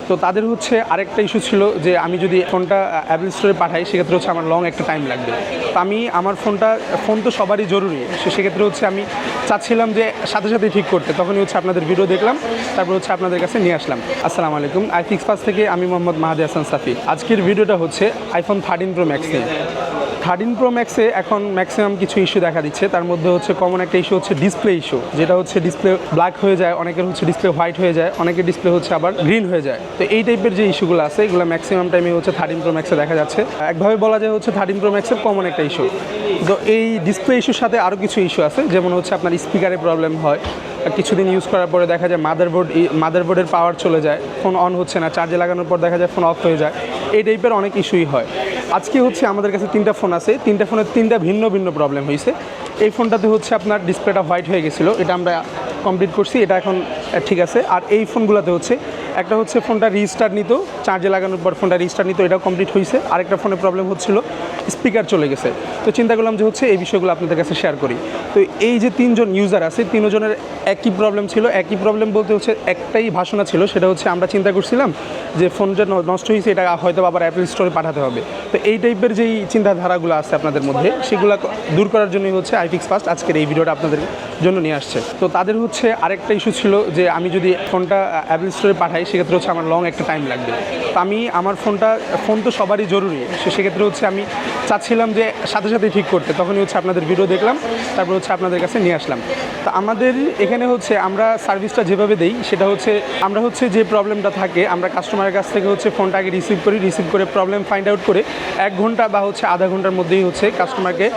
তো তাদের হচ্ছে আরেকটা ইস্যু ছিল যে আমি যদি ফোনটা অ্যাপল স্টোরে পাঠাই সেক্ষেত্রে হচ্ছে আমার লং একটা টাইম লাগবে। তো আমি আমার ফোন তো সবারই জরুরি, সেক্ষেত্রে হচ্ছে আমি চাচ্ছিলাম যে সাথে সাথে ঠিক করতে, তখনই হচ্ছে আপনাদের ভিডিও দেখলাম, তারপর হচ্ছে আপনাদের কাছে নিয়ে আসলাম। আসসালামু আলাইকুম, iFix Fast থেকে আমি মোহাম্মদ মাহাদি হাসান সাফি। আজকের ভিডিওটা হচ্ছে আইফোন 13 প্রো ম্যাক্স নিয়ে। 13 প্রো ম্যাক্সে এখন ম্যাক্সিমাম কিছু ইস্যু দেখা দিচ্ছে। তার মধ্যে হচ্ছে কমন একটা ইস্যু হচ্ছে ডিসপ্লে ইস্যু, যেটা হচ্ছে ডিসপ্লে ব্ল্যাক হয়ে যায়, অনেকের হচ্ছে ডিসপ্লে হোয়াইট হয়ে যায়, অনেকের ডিসপ্লে হচ্ছে আবার গ্রিন হয়ে যায়। তো এই টাইপের যে ইস্যুগুলো আছে এগুলো ম্যাক্সিমাম টাইমে হচ্ছে 13 প্রো ম্যাক্সে দেখা যাচ্ছে। একভাবে বলা যায় হচ্ছে 13 প্রো ম্যাক্সের কমন একটা ইস্যু। তো এই ডিসপ্লে ইস্যুর সাথে আরও কিছু ইস্যু আছে, যেমন হচ্ছে আপনার স্পিকারে প্রবলেম হয়, কিছুদিন ইউজ করার পরে দেখা যায় মাদারবোর্ডের পাওয়ার চলে যায়, ফোন অন হচ্ছে না, চার্জে লাগানোর পর দেখা যায় ফোন অফ হয়ে যায়। এই টাইপের অনেক ইস্যুই হয়। আজকে হচ্ছে আমাদের কাছে 3টা ফোন আছে, 3টা ফোনের 3টা ভিন্ন ভিন্ন প্রবলেম হয়েছে। এই ফোনটাতে হচ্ছে আপনার ডিসপ্লেটা হোয়াইট হয়ে গেছিলো, এটা আমরা কমপ্লিট করছি, এটা এখন ঠিক আছে। আর এই ফোনগুলোতে হচ্ছে একটা হচ্ছে ফোনটা রিস্টার্ট নিত, চার্জে লাগানোর পর ফোনটা রিস্টার্ট নিত, এটাও কমপ্লিট হয়েছে। আরেকটা ফোনে প্রবলেম হচ্ছিল, স্পিকার চলে গেছে। তো চিন্তা করলাম যে হচ্ছে এই বিষয়গুলো আপনাদের কাছে শেয়ার করি। তো এই যে 3জন ইউজার আছে, 3জনের একই প্রবলেম ছিল। একই প্রবলেম বলতে হচ্ছে একটাই ভাষণা ছিল, সেটা হচ্ছে আমরা চিন্তা করছিলাম যে ফোন যে নষ্ট হয়েছে এটা হয়তো আবার অ্যাপল স্টোরে পাঠাতে হবে। তো এই টাইপের যেই চিন্তাধারাগুলো আছে আপনাদের মধ্যে, সেগুলো দূর করার জন্যই হচ্ছে iFix Fast আজকের এই ভিডিওটা আপনাদের জন্য নিয়ে আসছে। তো তাদের হচ্ছে আরেকটা ইস্যু ছিল যে আমি যদি ফোনটা অ্যাপল স্টোরে পাঠাই সেক্ষেত্রে হচ্ছে আমার লং একটা টাইম লাগবে। তো আমি আমার ফোন তো সবারই জরুরি, সেক্ষেত্রে হচ্ছে আমি চাচ্ছিলাম যে সাথে সাথে ঠিক করতে, তখনই হচ্ছে আপনাদের ভিডিও দেখলাম, তারপর হচ্ছে আপনাদের কাছে নিয়ে আসলাম। তো আমাদের এখানে হচ্ছে আমরা সার্ভিসটা যেভাবে দেই সেটা হচ্ছে আমরা হচ্ছে যে প্রবলেমটা থাকে আমরা কাস্টমারের কাছ থেকে হচ্ছে ফোনটা আগে রিসিভ করে প্রবলেম ফাইন্ড আউট করে 1 ঘন্টা বা হচ্ছে আধা ঘন্টার মধ্যেই হচ্ছে কাস্টমারকে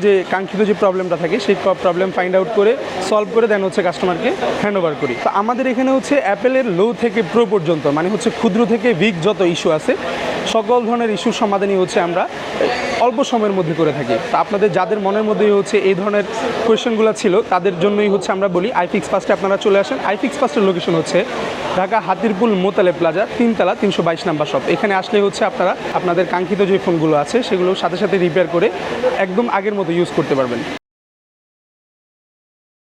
যে কাঙ্ক্ষিত যে প্রবলেমটা থাকে সেই প্রবলেম ফাইন্ড আউট করে সলভ করে দেন হচ্ছে কাস্টমারকে হ্যান্ড ওভার করি। তো আমাদের এখানে হচ্ছে অ্যাপেলের লো থেকে প্রো পর্যন্ত, মানে হচ্ছে ক্ষুদ্র থেকে বিগ যত ইস্যু আছে সকল ধরনের ইস্যুর সমাধানই হচ্ছে আমরা অল্প সময়ের মধ্যে করে থাকি। তো আপনাদের যাদের মনের মধ্যেই হচ্ছে এই ধরনের কোয়েশ্চেনগুলো ছিল তাদের জন্যই হচ্ছে আমরা বলি iFix Fast'ে আপনারা চলে আসেন। iFix Fast'ের লোকেশন হচ্ছে ঢাকা হাতিরপুল মোতালে প্লাজা 3 তলা 322 নাম্বার শপ। এখানে আসলে হচ্ছে আপনারা আপনাদের কাঙ্ক্ষিত যে ফোনগুলো আছে সেগুলো সাথে সাথে রিপেয়ার করে একদম আগের মতো ইউজ করতে পারবেন।